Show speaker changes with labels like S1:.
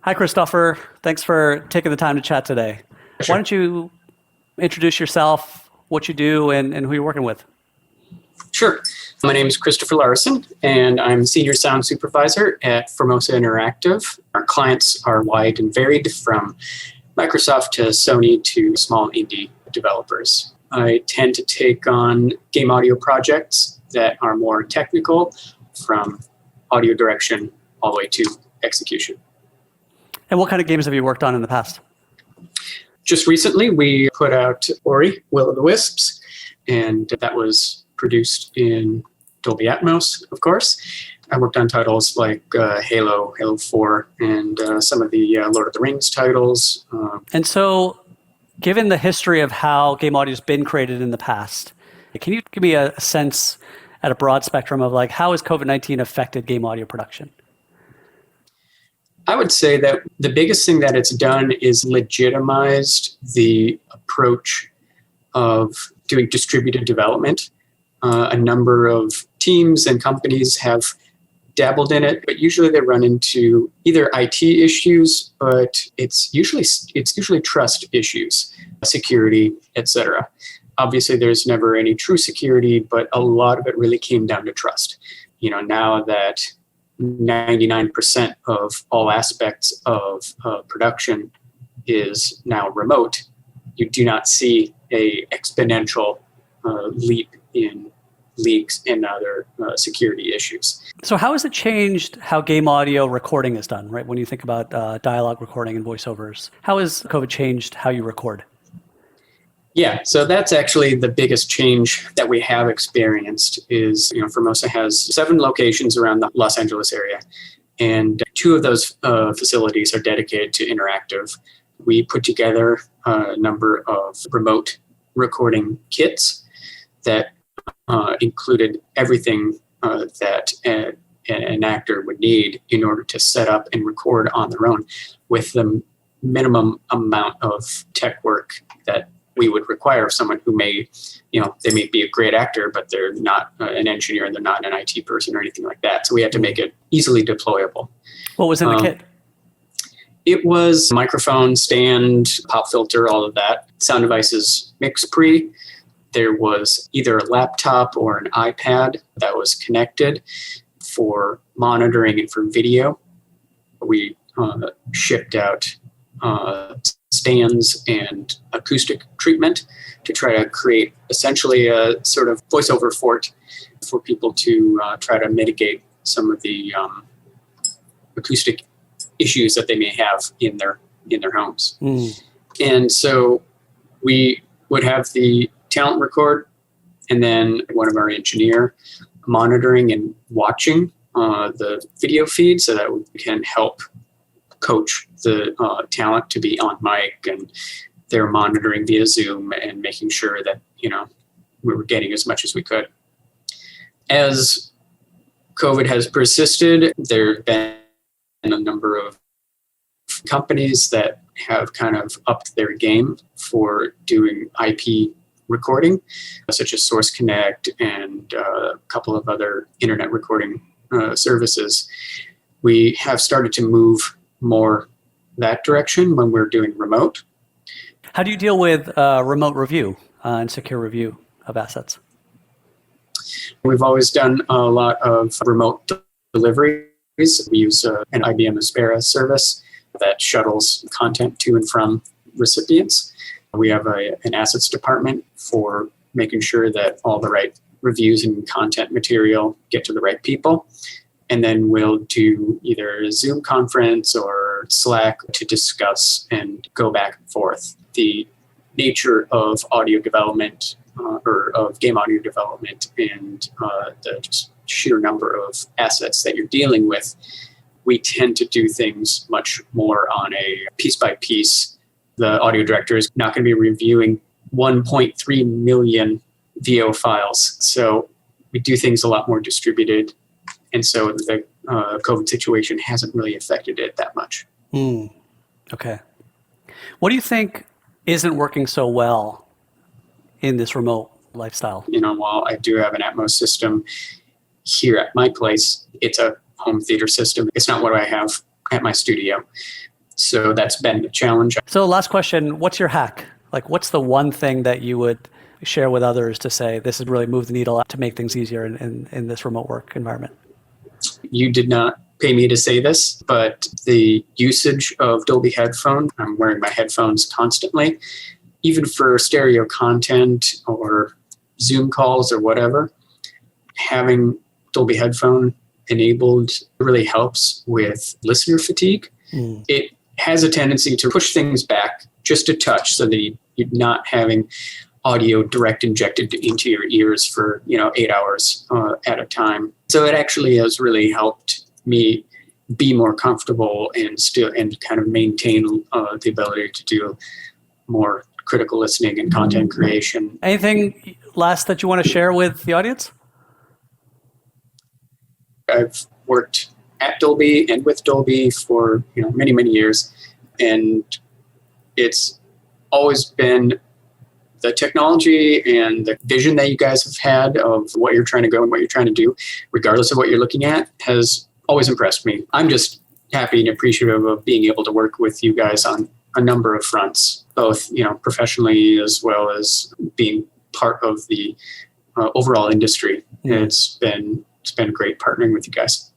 S1: Hi, Kristoffer. Thanks for taking the time to chat today. Why
S2: Sure.
S1: don't you introduce yourself, what you do, and who you're working with?
S2: Sure. My name is Kristoffer Larson, and I'm Senior Sound Supervisor at Formosa Interactive. Our clients are wide and varied, from Microsoft to Sony to small indie developers. I tend to take on game audio projects that are more technical, from audio direction all the way to execution.
S1: And what kind of games have you worked on in the past?
S2: Just recently, we put out Ori, Will of the Wisps, and that was produced in Dolby Atmos, of course. I worked on titles like Halo, Halo 4, and some of the Lord of the Rings titles.
S1: And so, given the history of how game audio has been created in the past, can you give me a sense at a broad spectrum of like how has COVID-19 affected game audio production?
S2: I would say that the biggest thing that it's done is legitimized the approach of doing distributed development. A number of teams and companies have dabbled in it, but usually they run into either IT issues, but it's usually trust issues, security, etc. Obviously, there's never any true security, but a lot of it really came down to trust. Now that 99% of all aspects of production is now remote, you do not see a exponential leap in leaks and other security issues.
S1: So how has it changed how game audio recording is done, right? When you think about dialogue recording and voiceovers, how has COVID changed how you record?
S2: Yeah, so that's actually the biggest change that we have experienced is, Formosa has 7 locations around the Los Angeles area, and 2 of those facilities are dedicated to interactive. We put together a number of remote recording kits that included everything that an actor would need in order to set up and record on their own, with the minimum amount of tech work that we would require of someone who may be a great actor, but they're not an engineer and they're not an IT person or anything like that. So we had to make it easily deployable.
S1: What was in the kit?
S2: It was microphone, stand, pop filter, all of that. Sound devices mix pre. There was either a laptop or an iPad that was connected for monitoring and for video. We shipped out stands and acoustic treatment to try to create essentially a sort of voiceover fort for people to try to mitigate some of the acoustic issues that they may have in their homes. And so we would have the talent record, and then one of our engineer monitoring and watching the video feed so that we can help coach the talent to be on mic, and they're monitoring via Zoom and making sure that we were getting as much as we could. As COVID has persisted, there have been a number of companies that have kind of upped their game for doing IP recording, such as Source Connect and a couple of other internet recording services. We have started to move more that direction when we're doing remote.
S1: How do you deal with remote review and secure review of assets?
S2: We've always done a lot of remote deliveries. We use an IBM Aspera service that shuttles content to and from recipients. We have an assets department for making sure that all the right reviews and content material get to the right people. And then we'll do either a Zoom conference or Slack to discuss and go back and forth. The nature of audio development or of game audio development and the just sheer number of assets that you're dealing with, we tend to do things much more on a piece by piece. The audio director is not going to be reviewing 1.3 million VO files. So we do things a lot more distributed. And so the COVID situation hasn't really affected it that much.
S1: Okay. What do you think isn't working so well in this remote lifestyle?
S2: While I do have an Atmos system here at my place, it's a home theater system. It's not what I have at my studio. So that's been a challenge.
S1: So last question, what's your hack? Like, what's the one thing that you would share with others to say this has really moved the needle to make things easier in this remote work environment?
S2: You did not pay me to say this, but the usage of Dolby headphone, I'm wearing my headphones constantly, even for stereo content or Zoom calls or whatever, having Dolby headphone enabled really helps with listener fatigue. It has a tendency to push things back just a touch so that you're not having audio direct injected into your ears for 8 hours at a time. So it actually has really helped me be more comfortable and kind of maintain the ability to do more critical listening and content creation.
S1: Anything last that you want to share with the audience?
S2: I've worked at Dolby and with Dolby for many, many years, and it's always been the technology and the vision that you guys have had of what you're trying to go and what you're trying to do, regardless of what you're looking at, has always impressed me. I'm just happy and appreciative of being able to work with you guys on a number of fronts, both professionally as well as being part of the overall industry. It's been great partnering with you guys.